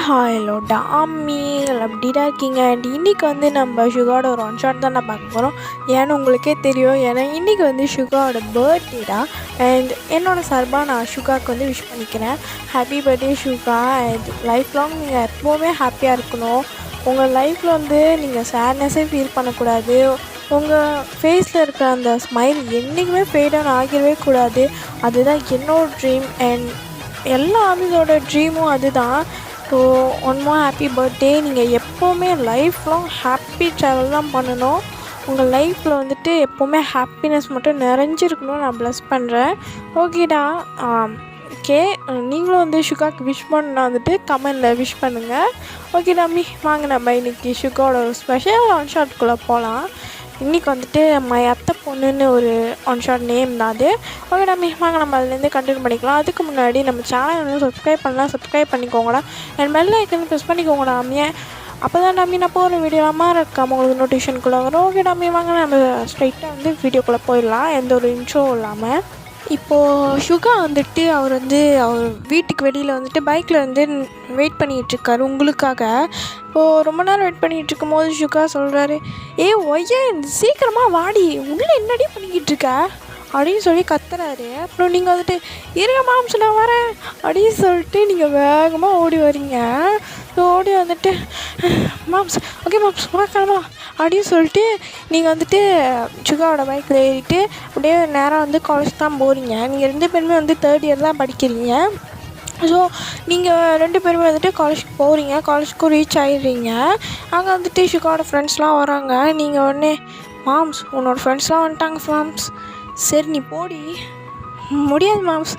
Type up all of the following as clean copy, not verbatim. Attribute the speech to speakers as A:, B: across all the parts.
A: Hello Tommy எப்படிடா இருக்கீங்க? And இன்றைக்கி வந்து நம்ம சுகாவோட ஒரு ஒன் ஷாட் தான் நான் பார்க்க போகிறோம். ஏன்னு உங்களுக்கே தெரியும், ஏன்னா இன்றைக்கி வந்து சுகாவோட பர்த்டேடா. அண்ட் என்னோடய சார்பாக நான் சுகாவுக்கு வந்து விஷ் பண்ணிக்கிறேன். Happy birthday Suga. And life long நீங்கள் எப்போவுமே ஹாப்பியாக இருக்கணும். உங்கள் லைஃப்பில் வந்து நீங்கள் சேட்னஸே ஃபீல் பண்ணக்கூடாது. உங்கள் ஃபேஸில் இருக்கிற அந்த ஸ்மைல் என்றைக்குமே ஃபேட் ஆன் ஆகிடவே கூடாது. அதுதான் என்னோடய ட்ரீம். அண்ட் எல்லா ஆமிஸோட ட்ரீமும் அதுதான். So one more happy birthday. நீங்கள் எப்போவுமே லைஃப் லாங் ஹாப்பி ட்ராவல் தான் பண்ணணும். உங்கள் லைஃப்பில் வந்துட்டு எப்போவுமே ஹாப்பினஸ் மட்டும் நிறைஞ்சிருக்கணும்னு நான் ப்ளஸ் பண்ணுறேன். ஓகேடா. ஓகே, நீங்களும் வந்து சுகாவுக்கு விஷ் பண்ணா வந்துட்டு கமெண்டில் விஷ் பண்ணுங்கள். ஓகே டாமி, வாங்க நம்ம இன்றைக்கி சுகாவோட ஒரு ஸ்பெஷல் ஒன் ஷாட்குள்ளே போகலாம். இன்றைக்கி வந்துட்டு மை அத்தை பொண்ணுன்னு ஒரு ஒன் ஷாட் நேம் தான் அது. ஓகே டாமி, வாங்க நம்ம அதுலேருந்து கண்டினியூ பண்ணிக்கலாம். அதுக்கு முன்னாடி நம்ம சேனல் வந்து சப்ஸ்கிரைப் பண்ணிக்கோங்கடா. என் பெல் ஐக்கன் ப்ரெஸ் பண்ணிக்கோங்கடா டாமியை. அப்போ தான் டாமி நான் போகிற வீடியோலாமா இருக்காமல் உங்களுக்கு நோட்டிஃபிகேஷனுக்குள்ளே வரும். ஓகே டாமி, வாங்க நம்ம ஸ்ட்ரைட்டாக வந்து வீடியோக்குள்ளே போயிடலாம், எந்த ஒரு இன்ட்ரோ இல்லாமல். இப்போது சுகா வந்துட்டு அவர் வீட்டுக்கு வெளியில் வந்துட்டு பைக்கில் வந்து வெயிட் பண்ணிகிட்ருக்காரு உங்களுக்காக. இப்போது ரொம்ப நேரம் வெயிட் பண்ணிகிட்ருக்கும் போது சுகா சொல்கிறாரு, ஒய்யா சீக்கிரமாக வாடி, உள்ளே என்னடி பண்ணிக்கிட்டு இருக்க அப்படின்னு சொல்லி கத்துறாரு. அப்புறம் நீங்கள் வந்துட்டு இருங்க மாம்ஸ் நான் வரேன் அப்படின்னு சொல்லிட்டு நீங்கள் வேகமாக ஓடி வரீங்க. ஓடி வந்துட்டு மாம்ஸ் ஓகே மாம்ஸ் கிளம்பலாம் அப்படின்னு சொல்லிட்டு நீங்கள் வந்துட்டு சுகாவோட பைக்கில் ஏறிட்டு அப்படியே நேராக வந்து காலேஜ் தான் போகிறீங்க. நீங்கள் 2 பேருமே வந்து 3rd இயர் தான் படிக்கிறீங்க. ஸோ நீங்கள் 2 பேருமே வந்துட்டு காலேஜுக்கு போகிறீங்க. காலேஜுக்கும் ரீச் ஆகிடுறீங்க. அங்கே வந்துட்டு சுகாவோட ஃப்ரெண்ட்ஸ்லாம் வராங்க. நீங்கள் உடனே மாம்ஸ் உன்னோட ஃப்ரெண்ட்ஸ்லாம் வந்துட்டாங்க மாம்ஸ். சரி நீ போடி. முடியாது மாம்ஸ்.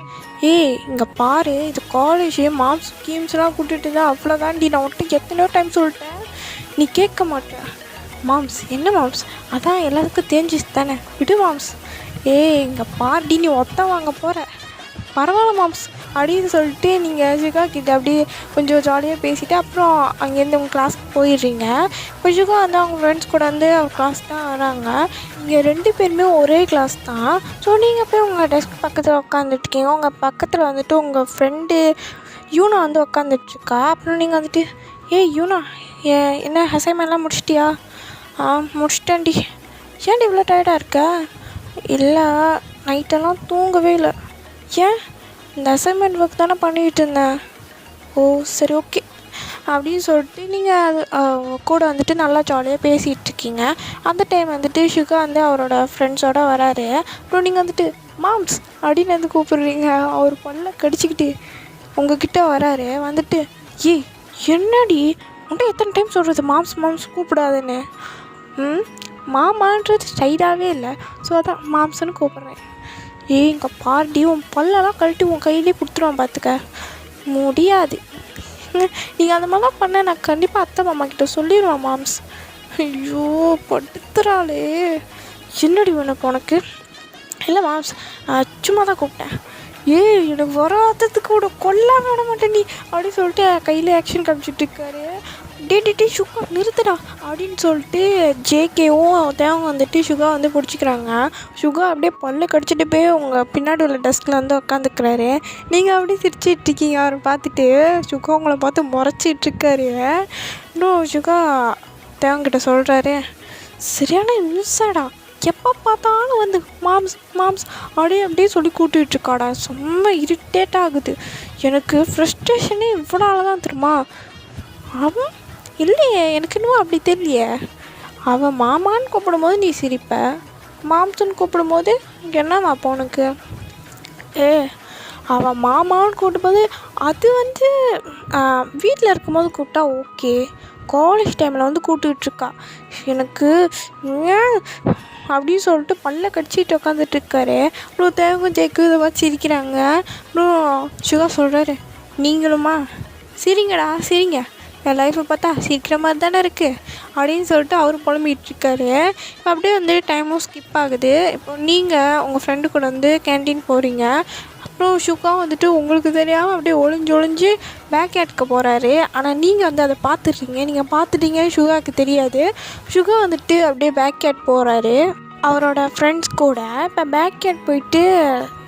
A: இங்கே பாரு, இது காலேஜ் மாம்ஸ் ஸ்கீம்ஸ்லாம் கூட்டிகிட்டு தான் அவ்வளோதான்டி. நான் ஒட்டு எத்தனையோ டைம் சொல்லிட்டேன், நீ கேட்க மாட்டேன். மாம்ஸ் என்ன மாம்ஸ், அதான் எல்லாத்துக்கும் தெரிஞ்சிச்சு தானே, விடு மாம்ஸ். இங்கே பாருடி, நீ ஒத்த வாங்க போகிற, பரவாயில்ல மாம்ஸ் அப்படின்னு சொல்லிட்டு நீங்கள் சுகா கிட்ட அப்படியே கொஞ்சம் ஜாலியாக பேசிவிட்டு அப்புறம் அங்கேருந்து உங்கள் கிளாஸ்க்கு போயிடுறீங்க. இப்போ சுகா வந்து அவங்க ஃப்ரெண்ட்ஸ் கூட வந்து அவங்க கிளாஸ் தான் வராங்க. இங்கே 2 பேருமே ஒரே கிளாஸ் தான். ஸோ நீங்கள் போய் உங்கள் டெஸ்க் பக்கத்தில் உட்காந்துட்ருக்கீங்க. உங்கள் பக்கத்தில் வந்துட்டு உங்கள் ஃப்ரெண்டு யூனா வந்து உட்காந்துட்ருக்கா. அப்புறம் நீங்கள் வந்துட்டு யூனா என்ன அசைன்மெண்ட்லாம் முடிச்சிட்டியா? முடிச்சிட்டேன்டி. ஏன்டி இவ்வளோ டயர்டாக இருக்க? இல்லை, நைட்டெல்லாம் தூங்கவே இல்லை. ஏன்? இந்த அசைன்மெண்ட் ஒர்க் தானே பண்ணிக்கிட்டு இருந்தேன். சரி ஓகே அப்படின்னு சொல்லிட்டு நீங்கள் அது கூட வந்துட்டு நல்லா ஜாலியாக பேசிகிட்ருக்கீங்க. அந்த டைம் வந்துட்டு சுகா வந்து அவரோட ஃப்ரெண்ட்ஸோடு வராரு. அப்புறம் நீங்கள் வந்துட்டு மாம்ஸ் அப்படின்னு வந்து கூப்பிடுறீங்க. அவர் பல்ல கடிச்சிக்கிட்டு உங்ககிட்ட வராரு. வந்துட்டு என்னடி உன்ட்ட எத்தனை டைம் சொல்கிறது மாம்ஸ் கூப்பிடாதுன்னு? மாமான்றது ஸ்டைலாகவே இல்லை. ஸோ அதான் மாம்ஸ்ன்னு கூப்பிட்றேன். இங்கே பார்ட்டி உன் பல்லெல்லாம் கழட்டி உன் கையிலே கொடுத்துருவான் பார்த்துக்க. முடியாது, நீங்கள் அந்த மாதிரிலாம் பண்ண நான் கண்டிப்பாக அத்தை மாமா கிட்ட சொல்லிடுவேன் மாம்ஸ். ஐயோ படுத்துறாளே, என்னடி உனக்கு? இல்லை மாம்ஸ், சும்மா தான் கூப்பிட்டேன். எனக்கு வராததுக்கு கூட கொல்லாம விட மாட்டேன் நீ அப்படின்னு சொல்லிட்டு கையில் ஆக்ஷன் காமிச்சிட்டு இருக்காரு. டே சுகா நிறுத்துடா அப்படின்னு சொல்லிட்டு ஜேகேவும் தேவங்க வந்துட்டு சுகா வந்து பிடிச்சிக்கிறாங்க. சுகா அப்படியே பல்ல கடிச்சிட்டு போய் உங்கள் பின்னாடி உள்ள டெஸ்கில் வந்து உட்காந்துக்கிறாரு. நீங்கள் அப்படியே சிரிச்சிட்ருக்கீங்க. அவரை பார்த்துட்டு சுகா உங்களை பார்த்து முறைச்சிட்ருக்காரு. இன்னும் சுகா தேவங்கிட்ட சொல்கிறாரு, சரியான நிமிஷடா, எப்போ பார்த்தாலும் வந்து மாம்ஸ் அப்படியே சொல்லி கூட்டிகிட்ருக்காடா. செம்ம இரிட்டேட் ஆகுது எனக்கு. ஃப்ரஸ்ட்ரேஷனே இவ்வளோ தான் தெரியுமா? அவன் இல்லையே, எனக்கு இன்னும் அப்படி தெரியலையே. அவன் மாமான்னு கூப்பிடும்போது நீ சிரிப்ப, மாம்சன்னு கூப்பிடும்போது என்னம்மா அப்போ உனக்கு? அவன் மாமான்னு கூப்பிடும்போது அது வந்து வீட்டில் இருக்கும்போது கூப்பிட்டா ஓகே, காலேஜ் டைமில் வந்து கூப்பிட்டுட்ருக்கா. எனக்கு ஏன் அப்படின்னு சொல்லிட்டு பல்ல கடிச்சிட்டு உட்காந்துட்ருக்காரு. அப்புறம் தேவங்க ஜெய்க்கு இதை பார்த்து சிரிக்கிறாங்க. அப்புறம் சுகா சொல்கிறாரு, நீங்களுமா சிரிங்க, என் லைஃப்பை பார்த்தா சிரிக்கிற மாதிரி தானே இருக்குது அப்படின்னு சொல்லிட்டு அவர் புலம்பிகிட்ருக்காரு. இப்போ அப்படியே வந்து டைமும் ஸ்கிப் ஆகுது. இப்போ நீங்கள் உங்கள் ஃப்ரெண்டு கூட வந்து கேன்டீன் போகிறீங்க. அப்புறம் சுகா வந்துட்டு உங்களுக்கு தெரியாமல் அப்படியே ஒளிஞ்சு பேக் யார்டுக்கு போகிறாரு. ஆனால் நீங்கள் வந்து அதை பார்த்துட்றீங்க. நீங்கள் பார்த்துட்டீங்கன்னு சுகாவுக்கு தெரியாது. சுகா வந்துட்டு அப்படியே பேக் யார்ட் போகிறாரு அவரோட ஃப்ரெண்ட்ஸ் கூட. இப்போ பேக் யார்ட் போயிட்டு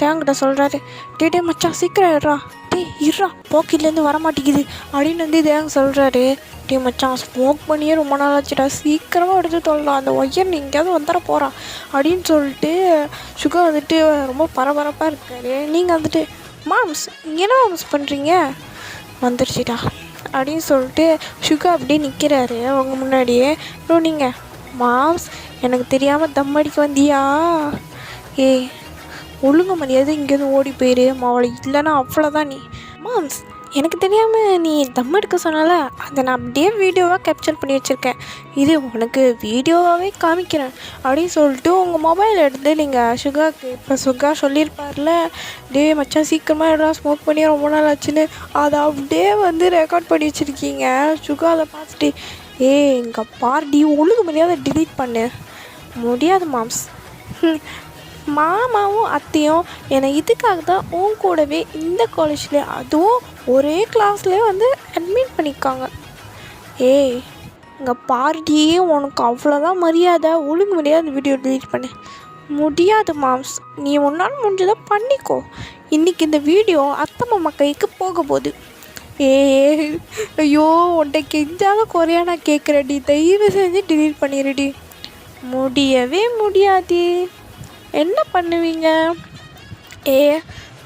A: தேவங்கிட்ட சொல்கிறாரு, டே மச்சான் சீக்கிரம் ஏறா டேய் இருறா பாக்கெட்லேருந்து வர மாட்டேங்குது அப்படின்னு வந்து இதாக சொல்கிறாரு. டே மச்சான் ஸ்மோக் பண்ணியே ரொம்ப நாள் ஆச்சுடா, சீக்கிரமாக எடுத்து தொல்லலாம், அந்த ஒயர் எங்கேயாவது வந்துட போகிறான் அப்படின்னு சொல்லிட்டு சுகா வந்துட்டு ரொம்ப பரபரப்பாக இருக்காரு. நீங்கள் வந்துட்டு மாம்ஸ் என்ன மாம்ஸ் பண்ணுறீங்க, வந்துருச்சுடா அப்படின்னு சொல்லிட்டு சுகா அப்படியே நிற்கிறாரு அவங்க முன்னாடியே. அப்புறம் நீங்கள் மாம்ஸ் எனக்கு தெரியாமல் தம் அடிக்க வந்தியா, ஏய் ஒழுங்கு மரியாதை இங்கேருந்து ஓடி போயிரு மாவளை, இல்லைன்னா அவ்வளோதான் நீ. மாம்ஸ் எனக்கு தெரியாமல் நீ தம் எடுக்க சொன்னால அதை நான் அப்படியே வீடியோவாக கேப்சர் பண்ணி வச்சுருக்கேன், இது உனக்கு வீடியோவாகவே காமிக்கிறேன் அப்படின்னு சொல்லிட்டு உங்கள் மொபைல் எடுத்து நீங்கள் சுகாக்கு இப்போ சுகா சொல்லியிருப்பார்ல, டே மச்சான் சீக்கிரமாக எல்லாம் ஸ்மோக் பண்ணி ரொம்ப நாள் ஆச்சுன்னு, அதை அப்படியே வந்து ரெக்கார்ட் பண்ணி வச்சுருக்கீங்க. சுகா அதை பார்த்துட்டு இங்கே பார்டி ஒழுங்கு மரியாதை டிலீட் பண்ணு. முடியாது மாம்ஸ், மாமாவும் அத்தையும் என்னை இதுக்காக தான் உன் கூடவே இந்த காலேஜ்லேயே அதுவும் ஒரே கிளாஸ்லேயே வந்து அட்மிட் பண்ணியிருக்காங்க. இங்கே பார்ட்டியே உனக்கு அவ்வளோதான் மரியாதை, ஒழுங்கு மரியாதை அந்த வீடியோ டிலீட் பண்ணு. முடியாது மாம்ஸ், நீ உன்னால் முடிஞ்சதை பண்ணிக்கோ, இன்றைக்கி இந்த வீடியோ அத்தை மாமா கைக்கு போக போகுது. ஐயோ உன்ட்ட கெஞ்சாத குறையா நான் கேட்குறேன்டி, தயவு செஞ்சு டிலீட் பண்ணிடுடி. முடியவே முடியாது, என்ன பண்ணுவீங்க,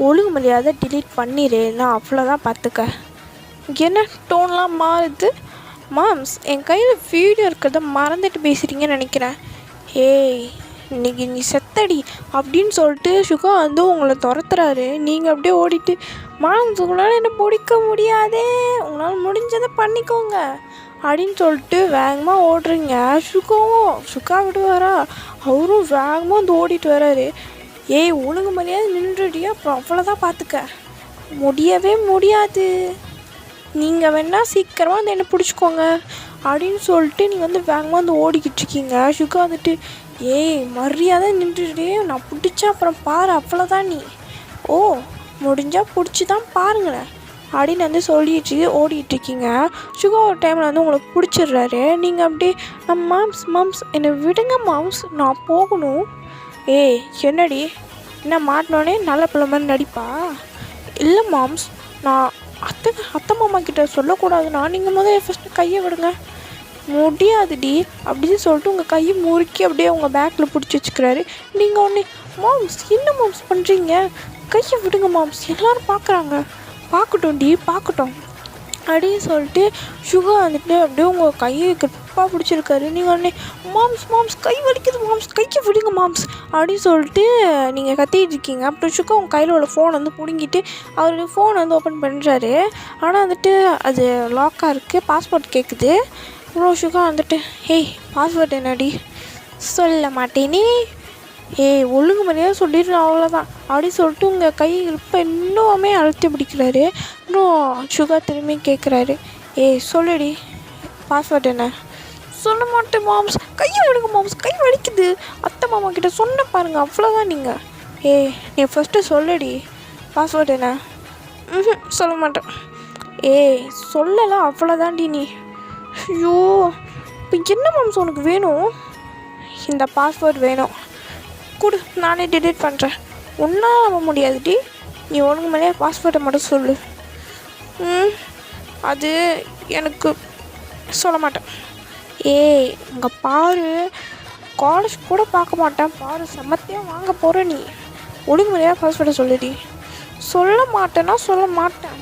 A: ஒழுங்கு மரியாதை டிலீட் பண்ணிடு, நான் அவ்வளோதான் பார்த்துக்க. என்ன டோன்லாம் மாறுது மாம்ஸ், என் கையில் வீடியோ இருக்கிறத மறந்துட்டு பேசுகிறீங்கன்னு நினைக்கிறேன். இன்னைக்கு நீ செத்தடி அப்படின்னு சொல்லிட்டு சுகா வந்து உங்களை துரத்துறாரு. நீங்கள் அப்படியே ஓடிட்டு மாம்ஸ் உங்களால் என்ன பிடிக்க முடியாதே, உங்களால் முடிஞ்சதை பண்ணிக்கோங்க அப்படின்னு சொல்லிட்டு வேகமாக ஓடுறீங்க. சுகா விடுவாரா, அவரும் வேகமாக வந்து ஓடிட்டு வர்றாரு. ஒழுங்கு மரியாதை நின்றுடியா, அப்புறம் அவ்வளோதான் பார்த்துக்க. முடியவே முடியாது, நீங்கள் வேணால் சீக்கிரமாக வந்து என்ன பிடிச்சிக்கோங்க அப்படின்னு சொல்லிட்டு நீங்கள் வந்து வேகமாக வந்து ஓடிக்கிட்டு இருக்கீங்க. சுகா வந்துட்டு மரியாதை நின்றுடே, நான் பிடிச்சா அப்புறம் பாரு அவ்வளோதான் நீ, முடிஞ்சால் பிடிச்சி தான் பாருங்களேன் அப்படின்னு வந்து சொல்லிட்டு ஓடிட்டுருக்கீங்க. சுகா ஒரு டைமில் வந்து உங்களுக்கு பிடிச்சிடுறாரு. நீங்கள் அப்படியே மாம்ஸ் என்னை விடுங்க மாம்ஸ், நான் போகணும். என்னடி என்ன மாட்டினோடனே நல்ல பிள்ளை மாதிரி நடிப்பா, இல்லை மாம்ஸ் நான் அத்தை மாமா கிட்ட சொல்லக்கூடாதுண்ணா, நீங்கள் முதல்ல ஃபஸ்ட்டு கையை விடுங்க. முடியாதுடி அப்படின்னு சொல்லிட்டு உங்கள் கையை முறுக்கி அப்படியே உங்கள் பேக்கில் பிடிச்சி வச்சுக்கிறாரு. நீங்கள் ஒன்று மாம்ஸ் என்ன மாம்ஸ் பண்ணுறீங்க, கையை விடுங்க மாம்ஸ், எல்லோரும் பார்க்குறாங்க, பார்க்கட்டும் அப்படின்னு சொல்லிட்டு சுகா வந்துட்டு அப்படியே உங்கள் கையை கிரிப்பாக பிடிச்சிருக்காரு. நீங்கள் உடனே மாம்ஸ் கை வலிக்குது மாம்ஸ், கையை விடுங்க மாம்ஸ் அப்படின்னு சொல்லிட்டு நீங்கள் கத்திட்டு இருக்கீங்க. அப்புறம் சுகா உங்கள் கையில் உள்ள ஃபோன் வந்து பிடுங்கிட்டு அவருடைய ஃபோன் வந்து ஓப்பன் பண்ணுறாரு. ஆனால் வந்துட்டு அது லாக்காக இருக்குது, பாஸ்வேர்ட் கேட்குது. அப்புறம் சுகா வந்துட்டு பாஸ்வேர்ட் என்னடி, சொல்ல மாட்டேனே, ஒழுங்கு மரியாதை சொல்லிடுறேன் அவ்வளோதான் அப்படின்னு சொல்லிட்டு உங்கள் கை இப்போ இன்னுமே அழுத்தி பிடிக்கிறாரு. இன்னும் சுகா திரும்பி கேட்குறாரு, சொல்லுடி பாஸ்வேர்ட் என்ன. சொல்ல மாட்டேன் மாம்ஸ், கையை விடுங்க மாம்ஸ், கை வலிக்குது, அத்தை மாமா கிட்ட சொன்ன பாருங்கள் அவ்வளோதான். நீங்கள் நீ ஃபஸ்ட்டு சொல்லுடி பாஸ்வேர்ட் என்ன. சொல்ல மாட்டேன். சொல்லலாம் அவ்வளோதான்டி நீ. ஐயோ இப்போ என்ன மாம்ஸ் உனக்கு வேணும், இந்த பாஸ்வேர்ட் வேணும் கொடு, நானே டிலீட் பண்ணுறேன். ஒன்றும் நம்ப முடியாதுடி, நீ ஒழுங்கு மேலே பாஸ்வேர்டை மட்டும் சொல்லு. அது எனக்கு சொல்ல மாட்டேன். இங்கே பாரு, காலேஜ் கூட பார்க்க மாட்டேன் பாரு, சமத்தையாக வாங்க போகிற நீ, ஒழுங்கு மேலே பாஸ்வேர்டை சொல்லுடி. சொல்ல மாட்டேன்னா சொல்ல மாட்டேன்.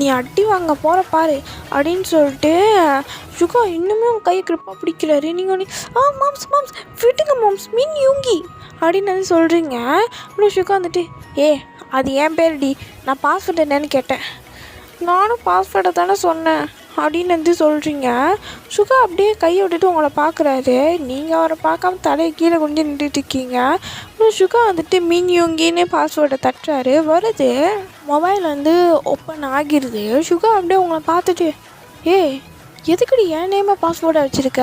A: நீ அடி வாங்க போகிற பாரு அப்படின்னு சொல்லிட்டு சுகா இன்னுமே உங்கள் கையை கிரிப்பாக பிடிக்கிறாரு. நீங்கள் ஒன்று மாம்ஸ் விட்டுங்க மாம்ஸ், மீன் யூங்கி அப்படின்னு வந்து சொல்கிறீங்க. அப்புறம் சுகா வந்துட்டு அது என் பேருடி, நான் பாஸ்வேர்டு என்னன்னு கேட்டேன், நானும் பாஸ்வேர்டை தானே சொன்னேன் அப்படின்னு வந்து சொல்கிறீங்க. சுகா அப்படியே கையை விட்டுட்டு உங்களை பார்க்குறாரு. நீங்கள் அவரை பார்க்காம தலையை கீழே கொண்டு நின்றுட்டுருக்கீங்க. அப்புறம் சுகா வந்துட்டு மீன் யூங்கின்னு பாஸ்வேர்டை தட்டுறாரு, வருது, மொபைல் வந்து ஓப்பன் ஆகிடுது. சுகா அப்படியே உங்களை பார்த்துட்டு எதுக்குடி என் நேமை பாஸ்வேர்டை வச்சுருக்க,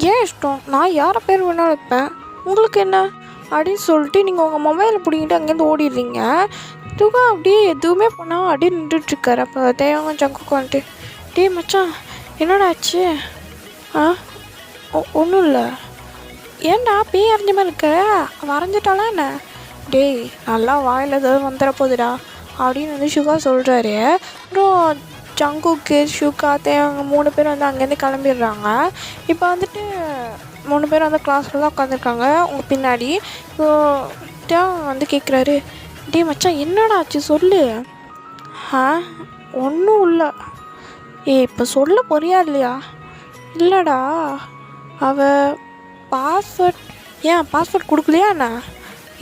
A: ஏன் இஷ்டம், நான் யாரை பேர் வேணாலும் வைப்பேன், உங்களுக்கு என்ன அப்படின்னு சொல்லிட்டு நீங்கள் உங்கள் மொபைலை பிடிங்கிட்டு அங்கேருந்து ஓடிடுறீங்க. சுகா அப்படியே எதுவுமே பண்ணால் அப்படியே நின்றுட்டுருக்காரு. அப்போ தேவங்க ஜங்குக்கு வந்துட்டு மச்சான் என்னடா ஆச்சு, ஒன்றும் இல்லை, ஏன்டா பேய் அரைஞ்ச மாதிரி இருக்க, வரைஞ்சிட்டாலாம் என்ன? டேய் நல்லா வாயில் ஏதாவது வந்துட போகுதுடா அப்படின்னு வந்து சுகா சொல்கிறாரு. அப்புறம் ஜங்குக்கு ஷுகா அவங்க 3 பேரும் வந்து அங்கேருந்து கிளம்பிடுறாங்க. இப்போ வந்துட்டு 3 பேரும் வந்து கிளாஸில் தான் உட்காந்துருக்காங்க உங்கள் பின்னாடி. ஸோ வந்து கேட்குறாரு, டே மச்சான் என்னடா ஆச்சு சொல்லு. ஒன்றும் இல்லை. இப்போ சொல்ல போறியா இல்லையா? இல்லைடா பாஸ்வேர்ட் பாஸ்வேர்ட் கொடுக்கலையா என்ன?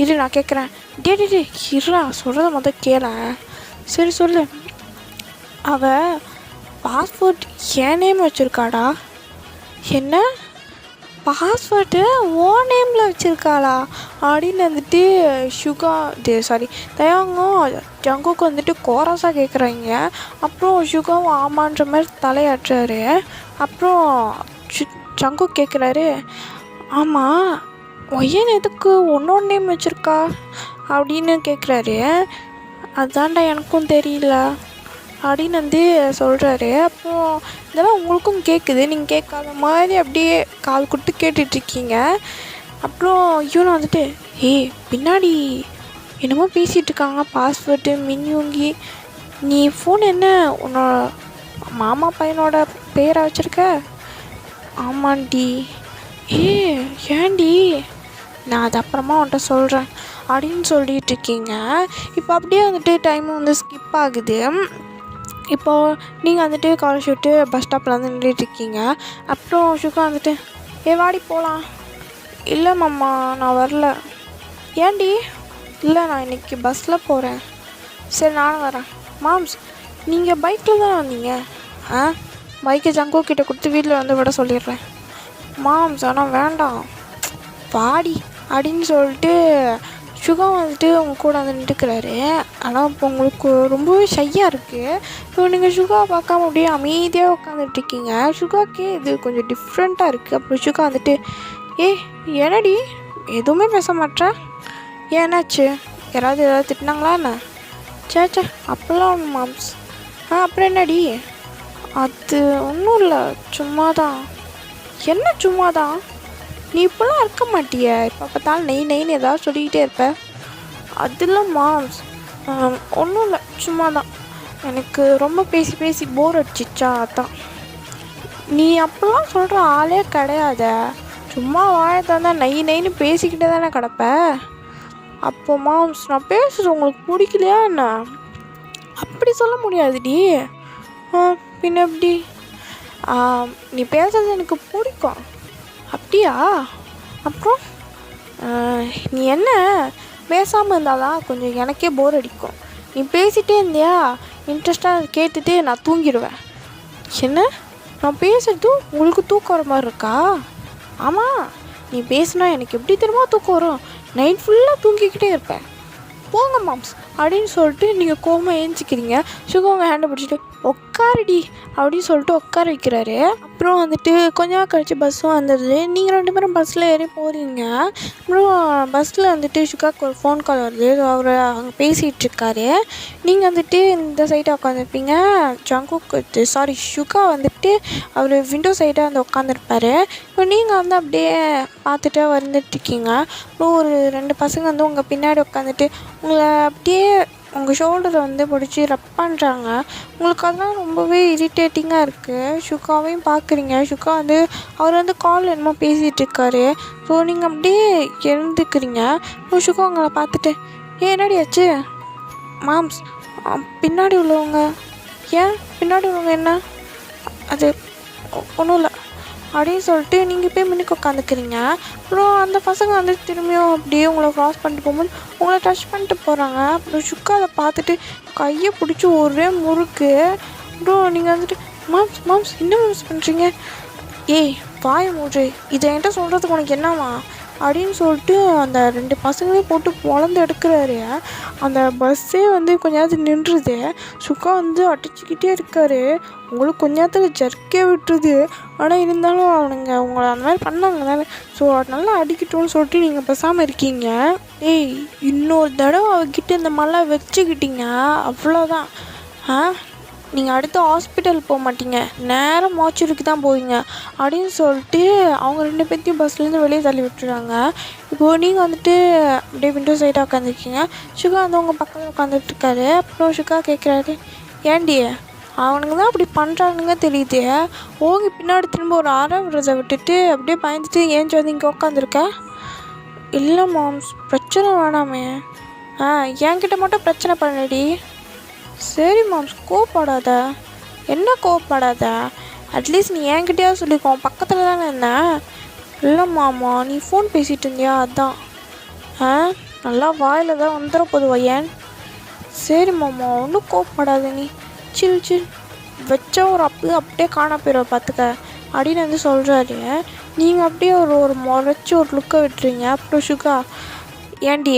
A: இரு நான் கேட்குறேன். டே இருடா சொல்கிறத மொதல் கேளேன். சரி சொல்லு. பாஸ்வேர்ட் என் நேம் வச்சுருக்காடா. என்ன பாஸ்வேர்டு ஓ நேமில் வச்சுருக்காளா அப்படின்னு வந்துட்டு தயாங்கும் ஜங்குக்கு வந்துட்டு கோரஸாக கேட்குறாங்க. அப்புறம் சுகாவும் ஆமான்ற மாதிரி தலையாட்டுறாரு. அப்புறம் ஜங்கு கேட்குறாரு, ஆமாம் ஒய்யன் எதுக்கு ஒன்னோட நேம் வச்சுருக்கா அப்படின்னு கேட்குறாரு. அதான்டா எனக்கும் தெரியல அப்படின்னு வந்து சொல்கிறாரு. அப்புறம் இதெல்லாம் உங்களுக்கும் கேட்குது, நீங்கள் கேட்காத மாதிரி அப்படியே கால் கொடுத்து கேட்டுட்ருக்கீங்க. அப்புறம் இவனை வந்துட்டு பின்னாடி என்னமோ பேசிகிட்டு இருக்காங்க பாஸ்வேர்டு மின்யூங்கி. நீ ஃபோன் என்ன உன்னோட மாமா பையனோட பேரை வச்சுருக்க? ஆமாண்டி. ஏண்டி? நான் அது அப்புறமா உன்கிட்ட சொல்கிறேன் அப்படின்னு சொல்லிகிட்ருக்கீங்க. இப்போ அப்படியே வந்துட்டு டைம் வந்து ஸ்கிப் ஆகுது. இப்போது நீங்கள் வந்துட்டு காலேஜ் விட்டு பஸ் ஸ்டாப்பில் வந்து நின்றுட்டுருக்கீங்க. அப்புறம் சுகா வந்துட்டு வாடி போகலாம். இல்லை மாமா நான் வரல. ஏண்டி? இல்லை நான் இன்றைக்கி பஸ்ஸில் போகிறேன். சரி நானும் வரேன். மாம்ஸ் நீங்கள் பைக்கில் தான் வந்தீங்க? பைக்கை ஜங்கோ கிட்டே கொடுத்து வீட்டில் வந்து விட சொல்லிடுறேன். மாம்ஸ் ஆனால் வேண்டாம் வாடி அப்படின்னு சொல்லிட்டு சுகா வந்துட்டு அவங்க கூட வந்து நின்றுக்கிறாரு. ஆனால் இப்போ உங்களுக்கு ரொம்பவே ஷையாக இருக்குது. இப்போ நீங்கள் சுகாவை பார்க்காம அப்படியே அமைதியாக உட்காந்துட்ருக்கீங்க. சுகாக்கே இது கொஞ்சம் டிஃப்ரெண்ட்டாக இருக்குது. அப்புறம் சுகா வந்துட்டு என்னடி எதுவுமே பேச மாட்டேன், ஏன்னாச்சு? ஏதாவது திட்டினாங்களா என்ன? சேச்சே அப்போல்லாம் ஒன்று மாம்ஸ். அப்புறம் என்னடி? அது ஒன்றும் இல்லை சும்மா தான். என்ன சும்மா தான்? நீ இப்போலாம் இருக்க மாட்டிய, இப்போ பார்த்தாலும் நெய்ன்னு ஏதாவது சொல்லிக்கிட்டே இருப்ப. அதெல்லாம் மாம்ஸ் ஒன்றும் இல்லை சும்மா தான். எனக்கு ரொம்ப பேசி பேசி போர் அடிச்சிச்சா அதான். நீ அப்போல்லாம் சொல்கிற ஆளே கிடையாத, சும்மா வாயத்தான் தான் நெய்ன்னு பேசிக்கிட்டே தானே கிடப்ப. அப்போ மாம்ஸ் நான் பேசுகிறது உங்களுக்கு பிடிக்கலையா என்ன? அப்படி சொல்ல முடியாதுடி. பின்ன எப்படி? நீ பேசுறது எனக்கு பிடிக்கும். அப்படியா? அப்புறம் நீ என்ன பேசாமல் இருந்தாதான் கொஞ்சம் எனக்கே போர் அடிக்கும். நீ பேசிகிட்டே இருந்தியா இன்ட்ரெஸ்டாக கேட்டுட்டு நான் தூங்கிடுவேன். என்ன நான் பேசுறது உங்களுக்கு தூக்கம் வர மாதிரி இருக்கா? ஆமாம் நீ பேசுனா எனக்கு எப்படி தெரியுமா தூக்கம் வரும், நைட் ஃபுல்லாக தூங்கிக்கிட்டே இருப்பேன். போங்க மாம்ஸ் அப்படின்னு சொல்லிட்டு நீங்கள் கோவமாக ஏஞ்சிக்கிறீங்க. சுகவங்க ஹேண்டை பிடிச்சிட்டு உட்காருடி அப்படின்னு சொல்லிட்டு உட்கார வைக்கிறாரு. அப்புறம் வந்துட்டு கொஞ்ச நாள் கழிச்சு பஸ்ஸும் வந்துடுது. நீங்கள் 2 பேரும் பஸ்ஸில் ஏறி போகிறீங்க. அப்புறம் பஸ்ஸில் வந்துட்டு சுகாக்கு ஒரு ஃபோன் கால் வருது. அவர் அங்கே பேசிகிட்ருக்காரு. நீங்கள் வந்துட்டு இந்த சைடாக உட்காந்துருப்பீங்க. சுகா வந்துட்டு அவர் விண்டோ சைடாக வந்து உட்காந்துருப்பாரு. இப்போ நீங்கள் வந்து அப்படியே பார்த்துட்டு வந்துட்டுருக்கீங்க. அப்புறம் ஒரு 2 பசங்க வந்து உங்கள் பின்னாடி உட்காந்துட்டு உங்களை அப்படியே உங்கள் ஷோல்டரை வந்து பிடிச்சி ரப் பண்ணுறாங்க. உங்களுக்கு அதெல்லாம் ரொம்பவே இரிட்டேட்டிங்காக இருக்குது. சுகாவையும் பார்க்குறீங்க. சுகா வந்து அவர் வந்து கால் என்னமோ பேசிகிட்ருக்காரு. ஸோ நீங்கள் அப்படியே எழுந்துக்கிறீங்க. சுகா உங்களை பார்த்துட்டு என்னடி ஆச்சு? மாம்ஸ் பின்னாடி உள்ளவங்க பின்னாடி உள்ளவங்க என்ன? அது ஒன்றும் இல்லை அப்படின்னு சொல்லிட்டு நீங்கள் போய் முன்னுக்கு உட்காந்துக்கிறீங்க. அப்புறம் அந்த பசங்க வந்து திரும்பியும் அப்படியே உங்களை க்ராஸ் பண்ணிட்டு போகும்போது உங்களை டச் பண்ணிட்டு போகிறாங்க. அப்புறம் சுக்கா அதை பார்த்துட்டு கையை பிடிச்சி ஒரே முறுக்கு. அப்புறம் நீங்கள் வந்துட்டு மாம்ஸ் என்ன மாம்ஸ் பண்ணுறீங்க? வாய மூடு, இதை என்கிட்ட சொல்கிறதுக்கு உனக்கு என்னவா அப்படின்னு சொல்லிட்டு அந்த 2 பசங்களையும் போட்டு பொழந்து எடுக்கிறாரு. அந்த பஸ்ஸே வந்து கொஞ்ச நேரத்தில் நின்றுது. சுக்கா வந்து அடிச்சுக்கிட்டே இருக்காரு. உங்களுக்கு கொஞ்ச நேரத்தில் ஜர்க்கே விட்டுருது. ஆனால் இருந்தாலும் அவனுங்க உங்களை அந்த மாதிரி பண்ணாங்க தானே, ஸோ நல்லா அடிக்கட்டும்னு சொல்லிட்டு நீங்கள் பேசாமல் இருக்கீங்க. இன்னொரு தடவை அவகிட்ட இந்த மாதிரிலாம் வச்சுக்கிட்டீங்க அவ்வளோதான். நீங்கள் அடுத்து ஹாஸ்பிட்டல் போக மாட்டீங்க, நேராக மார்ச்சுரிக்கு தான் போவீங்க அப்படின்னு சொல்லிட்டு அவங்க 2 பேர்த்தையும் பஸ்லேருந்து வெளியே தள்ளி விட்டுறாங்க. இப்போது நீங்கள் வந்துட்டு அப்படியே விண்டோ சைடாக உட்காந்துருக்கீங்க. சுகா வந்து உங்கள் பக்கத்தில் உட்காந்துட்ருக்காரு. அப்புறம் சுகா கேட்குறாரு, ஏண்டி அவனுங்க தான் அப்படி பண்ணுறானுங்க தெரியுது, ஓங்கி பின்னாடி திரும்ப ஒரு அரை விடுறதை விட்டுட்டு அப்படியே பயந்துட்டு ஏஞ்சி வந்து இங்கே உட்காந்துருக்க. இல்லை மாம்ஸ், பிரச்சனை வேணாமே. என்கிட்ட மட்டும் பிரச்சனை பண்ணடி. சரி மாம்ஸ், கோவப்படாத. என்ன கோவப்படாத, அட்லீஸ்ட் நீ என்கிட்டயாவது சொல்லிக்கோ, பக்கத்தில் தானே இருந்தேன். இல்லை மாமா, நீ ஃபோன் பேசிகிட்டு இருந்தியா, அதான். நல்லா வாயில் தான் வந்துட போது வையன். சரி மாமா, ஒன்றும் கோவப்படாத, நீ சில் சில் வச்சா ஒரு அப்படியே காண போயிடுவ பார்த்துக்க அப்படின்னு வந்து சொல்கிறாரு. நீங்கள் அப்படியே ஒரு முறைச்சி ஒரு லுக்கை விட்டுறீங்க. அப்புறம் சுகா, ஏண்டி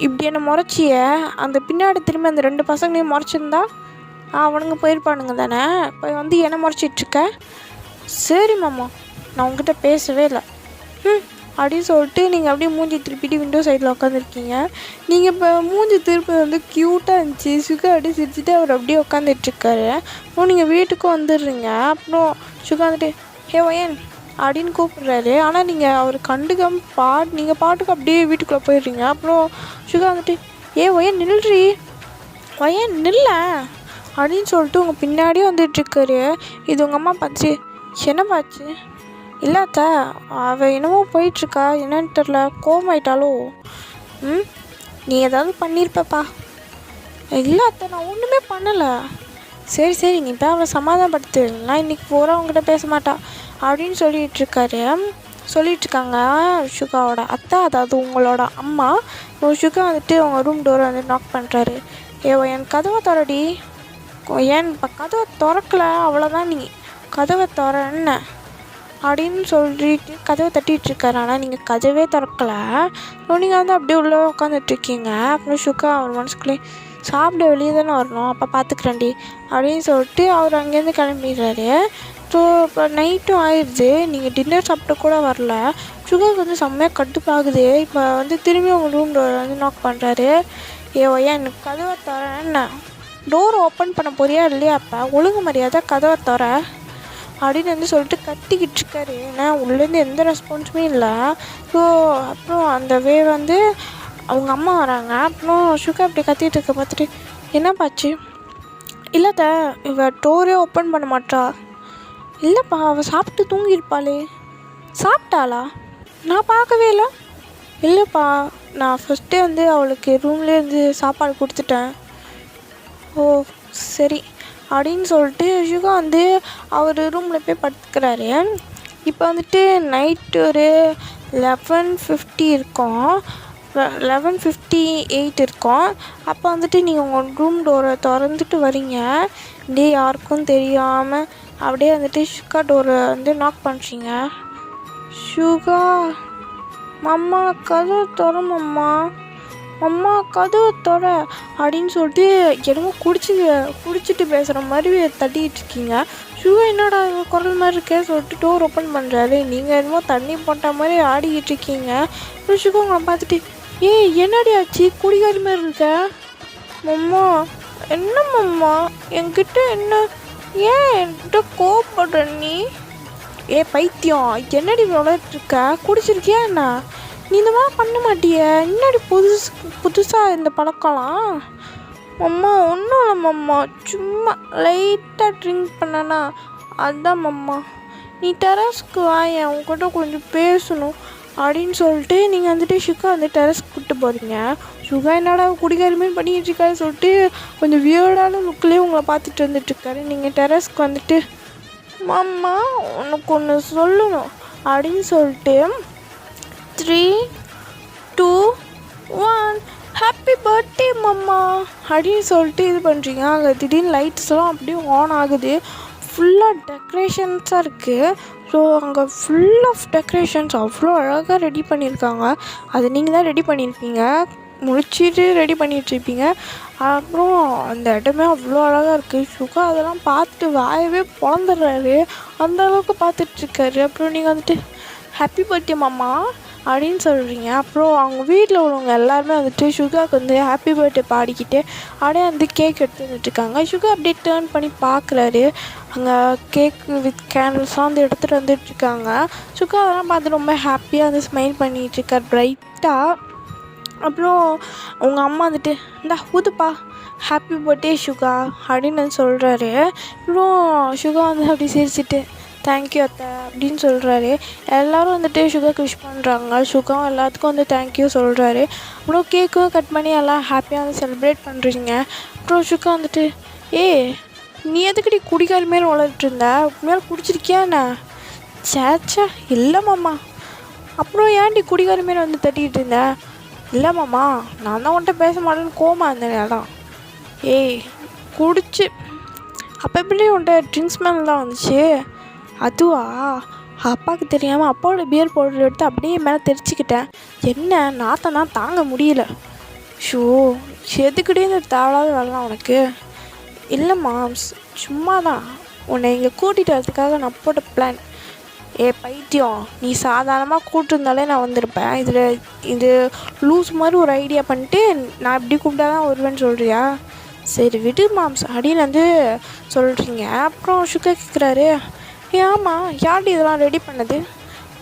A: இப்படி என்னை முறைச்சிய, அந்த பின்னாடி திரும்பி அந்த 2 பசங்களையும் முறைச்சிருந்தா அவனுங்க போயிருப்பானுங்க தானே, இப்போ வந்து என்னை முறைச்சிட்ருக்க. சரி மாமா, நான் உங்ககிட்ட பேசவே இல்லை அப்படின்னு சொல்லிட்டு நீங்கள் அப்படியே மூஞ்சி திருப்பிட்டு விண்டோ சைடில் உட்காந்துருக்கீங்க. நீங்கள் இப்போ மூஞ்சி திருப்பி வந்து க்யூட்டாக இருந்துச்சு. சுகா அப்படியே சிரிச்சுட்டு அவர் அப்படியே உட்காந்துட்ருக்காரு. அப்புறம் நீங்கள் வீட்டுக்கும் வந்துடுறீங்க. அப்புறம் சுகா வந்துட்டு, ஹே வயன் அப்படின்னு கூப்பிட்றாரு. ஆனால் நீங்கள் அவர் கண்டுக்காம நீங்கள் பாட்டுக்கு அப்படியே வீட்டுக்குள்ளே போயிடுறீங்க. அப்புறம் சுகா வந்துட்டு, வயன் நில்றி, வயன் நில்ல அப்படின்னு சொல்லிட்டு உங்கள் பின்னாடியே வந்துட்டுருக்காரு. இது உங்கள் அம்மா பார்த்துச்சு. என்னப்பாச்சு? இல்லாத்த அவள் என்னமோ போயிட்டுருக்கா, என்னன்னு தெரில, கோவமாயிட்டாலோ. நீ ஏதாவது பண்ணியிருப்பப்பா. இல்லாத்த நான் ஒன்றுமே பண்ணலை. சரி நீ இப்போ அவளை சமாதானப்படுத்து, நான் இன்றைக்கி போகிற அவங்ககிட்ட பேச மாட்டா அப்படின்னு சொல்லிகிட்ருக்காங்க சுகாவோட அத்தை, அதாவது உங்களோட அம்மா. சுகா வந்துட்டு உங்கள் ரூம் டோரை வந்து நாக் பண்ணுறாரு. என் கதவை திறடி. ஏன் இப்போ கதவை திறக்கலை, அவ்வளோதான், நீ கதவை திறன்ன அப்படின்னு சொல்லிட்டு கதவை தட்டிகிட்ருக்காரு. ஆனால் நீங்கள் கதவே திறக்கலை. நீங்கள் வந்து அப்படியே உள்ளே உட்காந்துட்ருக்கீங்க. அப்புறம் சுகா அவர் மனசுக்குள்ளே, சாப்பிட வெளியே தானே வரணும், அப்போ பார்த்துக்குறேன்டி அப்படின்னு சொல்லிட்டு அவர் அங்கேருந்து கிளம்பிடுறாரு. ஸோ இப்போ நைட்டும் ஆயிடுது, நீங்கள் டின்னர் சாப்பிட்டு கூட வரல. சுகருக்கு வந்து செம்மையாக கடுப்பாகுது. இப்போ வந்து திரும்பி உங்கள் ரூம் டோரை வந்து நாக் பண்ணுறாரு. ஏன் எனக்கு கதவை தரேன், டோரை ஓப்பன் பண்ண போறியா இல்லையா, அப்போ ஒழுங்கு மரியாதை கதவை தர அப்படின்னு வந்து சொல்லிட்டு கத்திக்கிட்டு இருக்காரு. ஏன்னா உள்ளேருந்து எந்த ரெஸ்பான்ஸுமே இல்லை. ஸோ அப்புறம் அந்த வந்து அவங்க அம்மா வராங்க. அப்புறம் சுகா அப்படி கத்திகிட்டு இருக்க பார்த்துட்டு, என்னப்பாச்சு? இல்லைத்த இவள் டோரே ஓப்பன் பண்ண மாட்டா. இல்லைப்பா, அவள் சாப்பிட்டு தூங்கியிருப்பாளே. சாப்பிட்டாளா? நான் பார்க்கவே இல்லை. இல்லைப்பா, நான் ஃபஸ்ட்டே வந்து அவளுக்கு ரூம்லேருந்து சாப்பாடு கொடுத்துட்டேன். ஓ சரி அப்படின்னு சொல்லிட்டு சுகா வந்து அவர் ரூமில் போய் படுத்துக்கிறாரு. இப்போ வந்துட்டு நைட்டு ஒரு 11:50 இருக்கும், 11:58 இருக்கும். அப்போ வந்துட்டு நீங்கள் உங்கள் ரூம் டோரை திறந்துட்டு வரீங்க. இப்படியே யாருக்கும் தெரியாமல் அப்படியே வந்துட்டு சுகா டோரை வந்து நாக் பண்ணுறீங்க. சுகா, மம்மா கதவை திற, அம்மா கதவை திற அப்படின்னு சொல்லிட்டு என்னமோ குடிச்சிட்டு பேசுகிற மாதிரி தட்டிக்கிட்டு இருக்கீங்க. சுகா என்னடா குரல் மாதிரி இருக்கே சொல்லிட்டு டோர் ஓப்பன் பண்ணுறாரு. நீங்கள் என்னமோ தண்ணி போட்ட மாதிரி ஆடிக்கிட்டு இருக்கீங்க. அப்புறம் சுகா உங்களை பார்த்துட்டு, என்னடி ஆச்சு, குடிகாரி மாதிரி இருக்க? மம்மா என்ன மம்மா, என்கிட்ட என்ன, ஏன் என்கிட்ட கோவப்படுற நீ? பைத்தியம், என்னடி விளையாட்டுருக்க, குடிச்சிருக்கியா என்ன? நீ இந்த மாதிரி பண்ண மாட்டிய, என்னடி புதுசாக இந்த பழக்கலாம்? மம்மா ஒன்றும் இல்லை மம்மா, சும்மா லைட்டாக ட்ரிங்க் பண்ணனா, அதுதான் மம்மா. நீ டெரஸ்க்கு வாயேன், உங்ககிட்ட கொஞ்சம் பேசணும் அப்படின்னு சொல்லிட்டு நீங்கள் வந்துட்டு சுகா வந்து டெரஸ்க்கு கூப்பிட்டு போகிறீங்க. சுகா என்னடா குடிகாரமே பண்ணிக்கிட்டு இருக்காரு சொல்லிட்டு கொஞ்சம் வியர்டான லுக்கிலே உங்களை பார்த்துட்டு வந்துட்டுருக்காரு. நீங்கள் டெரஸ்க்கு வந்துட்டு, மம்மா உனக்கு ஒன்று சொல்லணும் அப்படின்னு சொல்லிட்டு 3, 2, 1 ஹாப்பி பர்த்டே மம்மா அப்படின்னு சொல்லிட்டு இது பண்ணுறீங்க. அங்கே திடீர்னு லைட்ஸ்லாம் அப்படியே ஆன் ஆகுது. ஃபுல்லாக டெக்கரேஷன்ஸாக இருக்குது. ஸோ அங்கே ஃபுல் ஆஃப் டெக்கரேஷன்ஸ் அவ்வளோ அழகாக ரெடி பண்ணியிருக்காங்க. அது நீங்கள் தான் ரெடி பண்ணியிருப்பீங்க, முடிச்சிட்டு ரெடி பண்ணிகிட்ருப்பீங்க. அப்புறம் அந்த இடமே அவ்வளோ அழகாக இருக்குது. சுகா அதெல்லாம் பார்த்துட்டு வாயவே பொழந்துடுறாரு, அந்த அளவுக்கு பார்த்துட்ருக்காரு. அப்புறம் நீங்கள் வந்துட்டு ஹாப்பி பர்த்டே மாமா அப்படின்னு சொல்கிறீங்க. அப்புறம் அவங்க வீட்டில் உள்ளவங்க எல்லாருமே வந்துட்டு சுகாவுக்கு வந்து ஹாப்பி பர்த்டே பாடிக்கிட்டு அப்படியே வந்து கேக் எடுத்து வந்துட்டுருக்காங்க. சுகா அப்படியே டேர்ன் பண்ணி பார்க்குறாரு. அங்கே கேக்கு வித் கேண்டில்ஸ்லாம் வந்து எடுத்துகிட்டு வந்துட்டுருக்காங்க. சுகா அதெல்லாம் பார்த்து ரொம்ப ஹாப்பியாக வந்து ஸ்மைல் பண்ணிகிட்ருக்கார் ப்ரைட்டாக. அப்புறம் அவங்க அம்மா வந்துட்டு இந்தா ஊதுப்பா ஹாப்பி பர்த்டே சுகா அப்படின்னு வந்து சொல்கிறாரு. அப்புறம் சுகா வந்து அப்படி சிரிச்சிட்டு தேங்க்யூ அத்தை அப்படின்னு சொல்கிறாரு. எல்லோரும் வந்துட்டு சுகாக்கு விஷ் பண்ணுறாங்க. சுகாவும் எல்லாத்துக்கும் வந்து தேங்க்யூ சொல்கிறாரு. அப்புறம் கேக்கும் கட் பண்ணி எல்லாம் ஹாப்பியாக வந்து செலிப்ரேட் பண்ணுறீங்க. அப்புறம் சுகா வந்துட்டு நீ எதுக்கடி குடிக்கார மாரி வளர்த்துட்டு இருந்த, மேலே குடிச்சிருக்கியா என்ன? சேச்சா இல்லை மாமா. அப்புறம் ஏன்டி குடிக்கார மாரி வந்து தட்டிக்கிட்டு இருந்த? இல்லை மாமா, நான் தான் உன்கிட்ட பேச மாட்டேன்னு கோமா இருந்தேன். அதான் குடிச்சு அப்போ எப்படி உன்கிட்ட ட்ரிங்க்ஸ் மேலே தான் வந்துச்சு? அதுவா, அப்பாவுக்கு தெரியாமல் அப்பாவோட பியர் பவுடர் எடுத்து அப்படியே மேலே தெரிச்சிக்கிட்டேன். என்ன நாத்தனா தாங்க முடியல. ஷோ எதுக்கிட்டே இந்த தேவையில்லாத வேலைலாம் உனக்கு? இல்லைம்மா, சும்மா தான் உன்னை இங்கே கூட்டிகிட்டு வரதுக்காக நான் போட்ட பிளான். பைத்தியம், நீ சாதாரணமாக கூப்பிட்டுருந்தாலே நான் வந்திருப்பேன். இது லூஸ் மாதிரி ஒரு ஐடியா பண்ணிட்டு நான் இப்படி கூப்பிட்டா தான் வருவேன்னு சொல்கிறியா? சரி விடு மாம்ஸ் அப்படின்னு வந்து சொல்கிறீங்க. அப்புறம் சுகா கேட்குறாரு, ஆமாம் யார்டி இதெல்லாம் ரெடி பண்ணது?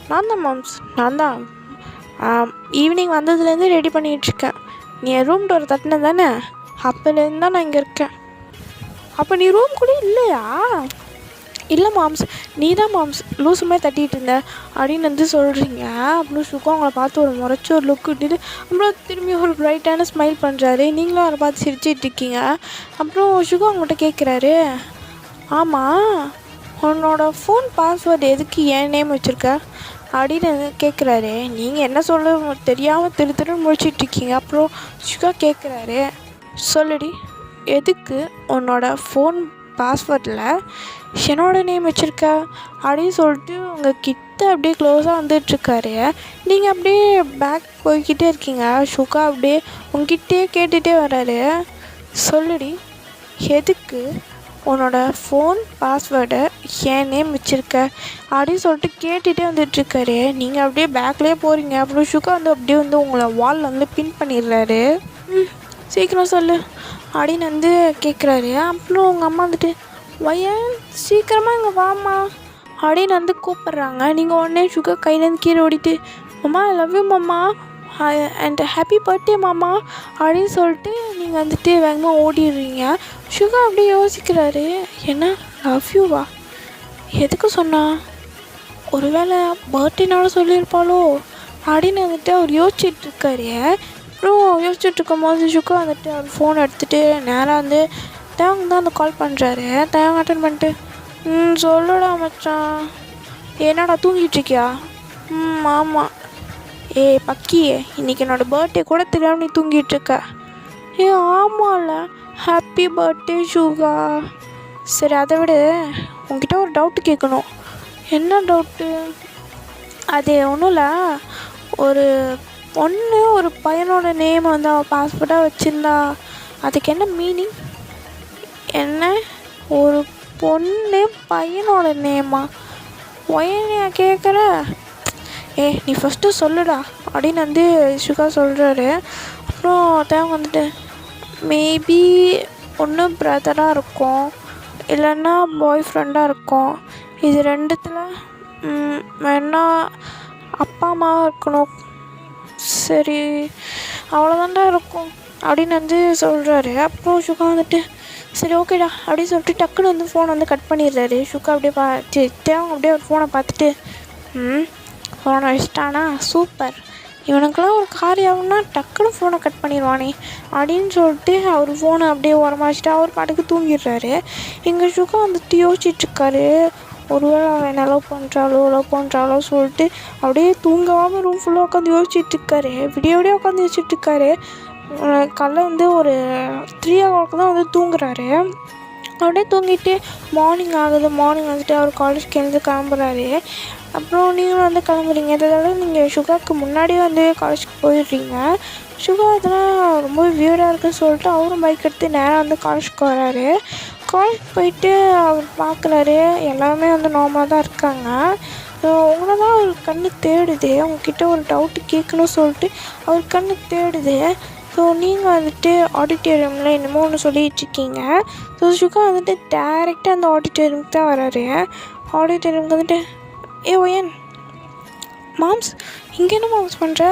A: நான் தான் மாம்ஸ், நான் தான் ஈவினிங் வந்ததுலேருந்து ரெடி பண்ணிகிட்ருக்கேன். நீ என் ரூம் டோர் தட்டின தானே, அப்போலேருந்து தான் நான் இங்கே இருக்கேன். அப்போ நீ ரூம் கூட இல்லையா? இல்லை மாம்ஸ், நீ தான் மாம்ஸ் லூஸுமே தட்டிகிட்டு இருந்த அப்படின்னு வந்து சொல்கிறீங்க. அப்புறம் சுகா அவங்கள பார்த்து ஒரு முறைச்சி ஒரு லுக் விட்டுட்டு அப்புறம் திரும்பி ஒரு ப்ரைட்டான ஸ்மைல் பண்ணுறாரு. நீங்களும் அவரை பார்த்து சிரிச்சிட்டு இருக்கீங்க. அப்புறம் சுகா அவங்கள்ட்ட கேட்குறாரு, ஆமாம் உன்னோட ஃபோன் பாஸ்வேர்டு எதுக்கு என் நேம் வச்சுருக்க அப்படின்னு கேட்குறாரு. நீங்கள் என்ன சொல்ல தெரியாமல் திரு முடிச்சிட்ருக்கீங்க. அப்புறம் சுகா கேட்குறாரு, சொல்லுடி எதுக்கு உன்னோட ஃபோன் பாஸ்வேர்டில் என்னோட நேம் வச்சுருக்க அப்படின்னு சொல்லிட்டு உங்கள் கிட்ட அப்படியே க்ளோஸாக வந்துட்டுருக்காரு. நீங்கள் அப்படியே பேக் போய்கிட்டே இருக்கீங்க. சுகா அப்படியே உங்ககிட்டே கேட்டுகிட்டே வர்றாரு, சொல்லுடி எதுக்கு உன்னோட ஃபோன் பாஸ்வேர்டை என் நேம் வச்சுருக்க அப்படின்னு சொல்லிட்டு கேட்டுகிட்டே வந்துட்டுருக்காரு. நீங்கள் அப்படியே பேக்லேயே போகிறீங்க. அப்புறம் சுகா வந்து அப்படியே வந்து உங்களை வாலில் வந்து பின் பண்ணிடுறாரு. சீக்கிரம் சொல்லு அப்படின்னு வந்து கேட்குறாரு. அப்புறம் உங்கள் அம்மா வந்துட்டு வயன் சீக்கிரமாக இங்கே வாம்மா அப்படின்னு வந்து கூப்பிட்றாங்க. நீங்கள் உடனே சுகா கையிலேருந்து கீழே ஓடிட்டு மாமா ஐ லவ் யூ மாமா அண்ட் ஹாப்பி பர்த்டே மாமா அப்படின்னு சொல்லிட்டு நீங்கள் வந்துட்டு வேகமாக ஓடிடுறீங்க. சுகா அப்படியே யோசிக்கிறாரு, என்ன லவ் யூவா, எதுக்கு சொன்னா? ஒருவேளை பர்த்டேனால சொல்லியிருப்பாளோ அப்படின்னு வந்துட்டு அவர் யோசிச்சுட்ருக்காரு. அப்புறம் யோசிச்சுட்ருக்கும் போது சுகா வந்துட்டு அவர் ஃபோன் எடுத்துகிட்டு நேராக வந்து தேவங்க தான் வந்து கால் பண்ணுறாரு. தேவங்க அட்டன் பண்ணிட்டு சொல்லுடா மச்சான், என்னடா தூங்கிட்டுருக்கியா? ஆமாம். பக்கியே இன்றைக்கி என்னோடய பர்த்டே கூட தெரியாமல் நீ தூங்கிட்டுருக்க. ஆமாம்ல, ஹாப்பி பர்த்டே சுகா. சரி அதை விட உங்ககிட்ட ஒரு டவுட்டு கேட்கணும். என்ன டவுட்டு? அது ஒன்றும் இல்லை, ஒரு பொண்ணு ஒரு பையனோட நேம் வந்து அவள் பாஸ்போர்ட்டாக வச்சுருந்தா அதுக்கு என்ன மீனிங்? என்ன ஒரு பொண்ணு பையனோட நேமா? ஒயனையா கேட்குற? நீ ஃபஸ்ட்டு சொல்லுடா அப்படின்னு வந்து சுகா சொல்கிறாரு. அப்புறம் தேவை வந்துட்டு மேபி ஒன்று பிரதராக இருக்கும், இல்லைன்னா பாய் ஃப்ரெண்டாக இருக்கும். இது ரெண்டுத்தில் வேணா அப்பா அம்மாவாக இருக்கணும். சரி அவ்வளோதான்டா இருக்கும் அப்படின்னு வந்து சொல்கிறாரு. அப்புறம் சுகா வந்துட்டு சரி ஓகேடா அப்படின்னு சொல்லிட்டு டக்குன்னு வந்து ஃபோனை வந்து கட் பண்ணிடுறாரு. சுகா அப்படியே தேவங்க அப்படியே ஒரு ஃபோனை பார்த்துட்டு ஃபோனை வச்சிட்டானா சூப்பர், இவனுக்கெல்லாம் ஒரு காரியாகும்னா டக்குன்னு ஃபோனை கட் பண்ணிடுவானே அப்படின்னு சொல்லிட்டு அவர் ஃபோனை அப்படியே உரமா வச்சுட்டு அவர் பாட்டுக்கு தூங்கிடுறாரு. எங்கள் சுகா வந்துட்டு யோசிச்சுட்ருக்காரு, ஒருவேளை அவன் என்ன லவ் பண்ணுறாளோ சொல்லிட்டு அப்படியே தூங்காமல் ரூம் ஃபுல்லாக உட்காந்து யோசிச்சுட்ருக்காரு. விடிய உட்காந்து யோசிச்சுட்ருக்காரு. காலைல வந்து ஒரு 3 o'clock தான் வந்து தூங்குறாரு. அப்படியே தூங்கிட்டு மார்னிங் ஆகுது. மார்னிங் வந்துட்டு அவர் காலேஜ்க்கு எழுந்து கிளம்புறாரு. அப்புறம் நீங்களும் வந்து கிளம்புறீங்க. இதோட நீங்கள் சுகாவுக்கு முன்னாடியே வந்து காலேஜுக்கு போயிடுறீங்க. சுகா இதெல்லாம் ரொம்ப வியர்டாக இருக்குன்னு சொல்லிட்டு அவரும் பைக் எடுத்து நேராக வந்து காலேஜுக்கு வராரு. காலேஜ் போயிட்டு அவர் பார்க்குறாரு, எல்லாமே வந்து நார்மலாக தான் இருக்காங்க. ஸோ உங்களை தான் அவர் கண்ணு தேடுது, உங்ககிட்ட ஒரு டவுட்டு கேட்கணும்னு சொல்லிட்டு அவர் கண்ணு தேடுது. ஸோ நீங்கள் வந்துட்டு ஆடிட்டோரியமில் என்னமோ ஒன்று சொல்லிகிட்ருக்கீங்க. ஸோ சுகா வந்துட்டு டேரெக்டாக அந்த ஆடிட்டோரியமுக்கு தான் வராரு. ஆடிட்டோரியமுக்கு வந்துட்டு ஓயன் மாம்ஸ் இங்கே என்ன மாம்ஸ் பண்ணுற?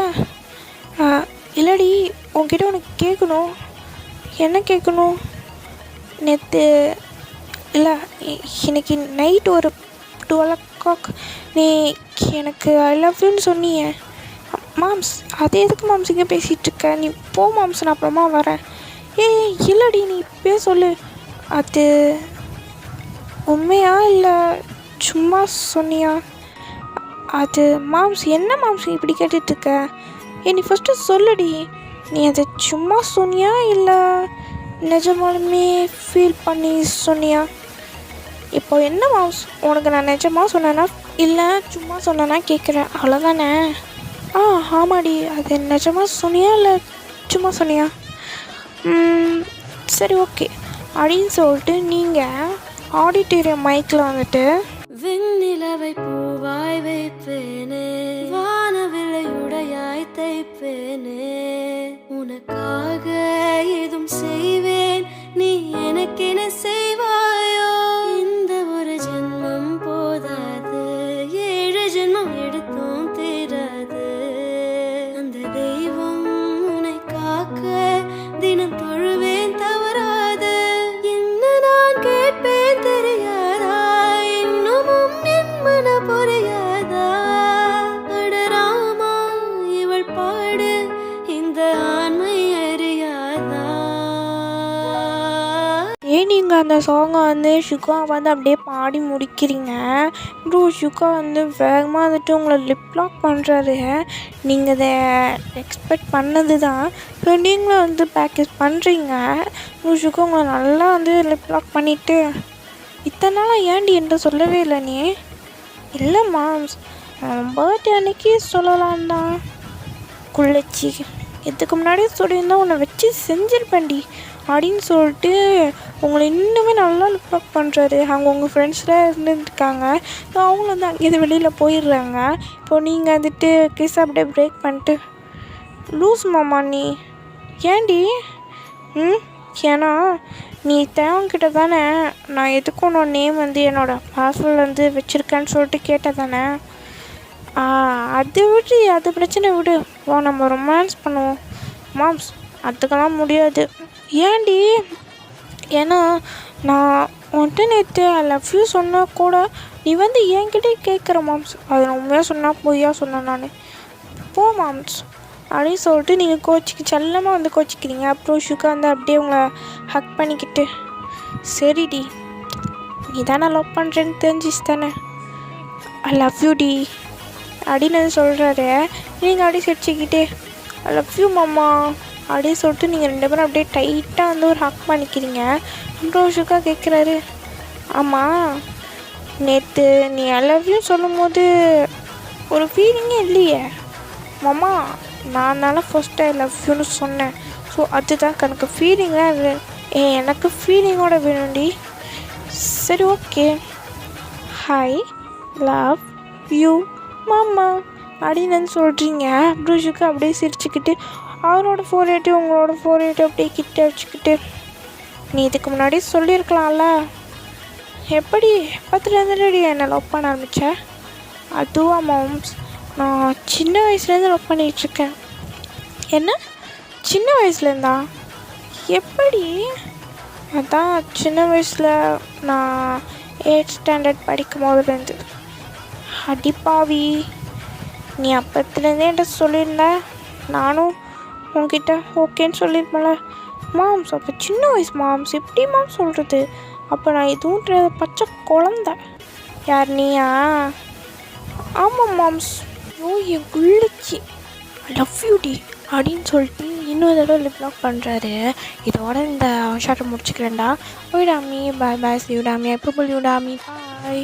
A: இல்லடி உங்ககிட்ட உனக்கு கேட்கணும். என்ன கேட்கணும்? நேற்று இல்லை இன்னைக்கு நைட் ஒரு 12 o'clock நீ எனக்கு ஐ லவ் யூன்னு சொன்னியே மாம்ஸ். அது எதுக்கு மாம்ஸ் இங்கே பேசிகிட்ருக்க? நீ போ மாம்ஸ், நான் அப்புறமா வரேன். இல்லடி நீ இப்போயே சொல்லு. அது உண்மையா இல்லை சும்மா சொன்னியா? அது மாம்ஸ் என்ன மாம்ஸ் இப்படி கேட்டுட்ருக்க? நீ ஃபஸ்ட்டு சொல்லுடி. நீ அதை சும்மா சொன்னியா இல்லை நிஜமாலுமே ஃபீல் பண்ணி சொன்னியா? இப்போ என்ன மாம்ஸ், உனக்கு நான் நிஜமாக சொன்னேன்னா இல்லை சும்மா சொன்னேன்னா கேட்குறேன், அவ்வளோதானே? ஆமாடி, அது நிஜமாக சொன்னியா இல்லை சும்மா சொன்னியா? சரி ஓகே அப்படின்னு சொல்லிட்டு நீங்கள் ஆடிட்டோரியம் மைக்கில் வந்துட்டு
B: வெண்ணிலவை பூவாய் வைப்பேனே, வானவில்லை உடையாய் தைப்பேனே, உனக்காக ஏதும் செய்வேன், நீ எனக்கென செய்வாயோ? இந்த ஒரு ஜென்மம் போதாது, 7 ஜென்மம் எடுத்தும் தீராது. அந்த தெய்வம் உன்னை காக்க தினம் தொழுவேன் தவறாது. என்ன நான் கேட்பேன் தெரியாதா? இன்னமும் என் மன புரியாதா? அடராமா இவள் பாடு இந்த ஆண்மை அறியாதா?
A: ஏன் நீங்கள் அந்த சாங்கை வந்து சுகா வந்து அப்படியே பாடி முடிக்கிறீங்க? ப்ரோ சுகா வந்து வேகமாக வந்துட்டு உங்களை லிப் லாக் பண்ணுறாரு. நீங்கள் அதை எக்ஸ்பெக்ட் பண்ணது தான். ஸோ நீங்களும் வந்து ப்ராக்டிஸ் பண்ணுறீங்க. ப்ரோ சுகா உங்களை நல்லா வந்து லிப் லாக் பண்ணிவிட்டு இத்தனை நாளாக ஏன்டி என்கிட்ட சொல்லவே இல்லை நீ? இல்லை மாம்ஸ் பர்த்டே அன்னைக்கு சொல்லலாம் தான் குள்ளச்சி, இதுக்கு முன்னாடியே சொல்லியிருந்தா உன்னை வச்சு செஞ்சிருப்பேன்டி அப்படின்னு சொல்லிட்டு உங்களை இன்னுமே நல்லா லிப் லாக் பண்ணுறாரு. அவங்க உங்கள் ஃப்ரெண்ட்ஸ்லாம் இருந்துருக்காங்க. ஸோ அவங்க வந்து அங்கேயிருந்து வெளியில் போயிடுறாங்க. இப்போது நீங்கள் வந்துட்டு கிஸ் அப்படியே பிரேக் பண்ணிட்டு லூஸ் மாமா நீ ஏன்டி? ஏன்னா நீ தேவன்கிட்ட தானே நான் எதுக்கும் உன்னோட நேம் வந்து என்னோடய பாஸ்வேர்டில் வந்து வச்சுருக்கேன்னு சொல்லிட்டு கேட்டேன் தானே? அதை விட்டு அது பிரச்சனை விடு, நம்ம ரொமான்ஸ் பண்ணுவோம். மாம்ஸ் அதுக்கெல்லாம் முடியாது. ஏன்டி? ஏன்னா நான் உன்ட்டு நேற்று ஐ லவ் யூ சொன்னால் கூட நீ வந்து என்கிட்டே கேட்குற மாம்ஸ். அது நான் உண்மையாக சொன்னால் பொய்யா சொன்னேன் நான். போ மாம்ஸ் அப்படின்னு சொல்லிட்டு நீங்கள் கோச்சிக்கு செல்லமாக வந்து கோச்சிக்கிறீங்க. அப்புறம் சுகா வந்து அப்படியே உங்களை ஹக் பண்ணிக்கிட்டு சரிடி நீ தானே லவ் பண்ணுறேன்னு தெரிஞ்சிச்சு தானே, ஐ லவ் யூ டி அப்படின்னு சொல்கிறாரு. நீங்கள் அப்படியே சிரிச்சுக்கிட்டே ஐ லவ் யூ மாமா அப்படின்னு சொல்லிட்டு நீங்கள் 2 பேரும் அப்படியே டைட்டாக வந்து ஒரு ஹக் பண்ணிக்கிறீங்க. அப்புறம் சுகா கேட்குறாரு, ஆமாம் நேற்று நீ ஐ லவ் யூ சொல்லும் போது ஒரு ஃபீலிங்கே இல்லையே மாமா? நான் தானே ஃபஸ்ட்டு ஐ லவ் யூன்னு சொன்னேன். ஸோ அதுதான் எனக்கு ஃபீலிங்லாம் இல்லை. எனக்கு ஃபீலிங்கோட வேணும்டி. சரி ஓகே ஹை லவ் யூ மாமா அப்படின்னு சொல்கிறீங்க. ப்ரூஷுக்கு அப்படியே சிரிச்சுக்கிட்டு அவரோட 480 உங்களோட 480 அப்படியே கிட்ட வச்சுக்கிட்டு நீ இதுக்கு முன்னாடி சொல்லியிருக்கலாம்ல. எப்படி எப்பத்துலேருந்து என்னை லவ் பண்ண ஆரம்பித்தேன்? அதுவா மாம்ஸ், நான் சின்ன வயசுலேருந்து லவ் பண்ணிகிட்ருக்கேன். என்ன சின்ன வயசுலேருந்தா? எப்படி? அதான் சின்ன வயசில் நான் 8th standard படிக்கும் போதுலேருந்து. அடிப்பாவி, நீ அப்பத்துலேருந்தே என்கிட்ட சொல்லியிருந்த நானும் உங்ககிட்ட ஓகேன்னு சொல்லியிருப்பேன்ல. மாம்ஸ் அப்போ சின்ன வயசு மாம்ஸ், எப்படி மாம்ஸ் சொல்கிறது? அப்போ நான் எதுவும் தெரியாத பச்சை குழந்த. யார் நீயா? ஆமாம் மாம்ஸ். என் குள்ளிச்சி ஐ லவ் யூ டி அப்படின்னு சொல்லிட்டு இன்னொரு தடவை லிப் லாக் பண்ணுறாரு. இதோட இந்த ஷார்ட்டை முடிச்சுக்கிறேன்டா. ஓய் Tommy bye bye C you Tommy, எப்போ யூ டாமி பாய்.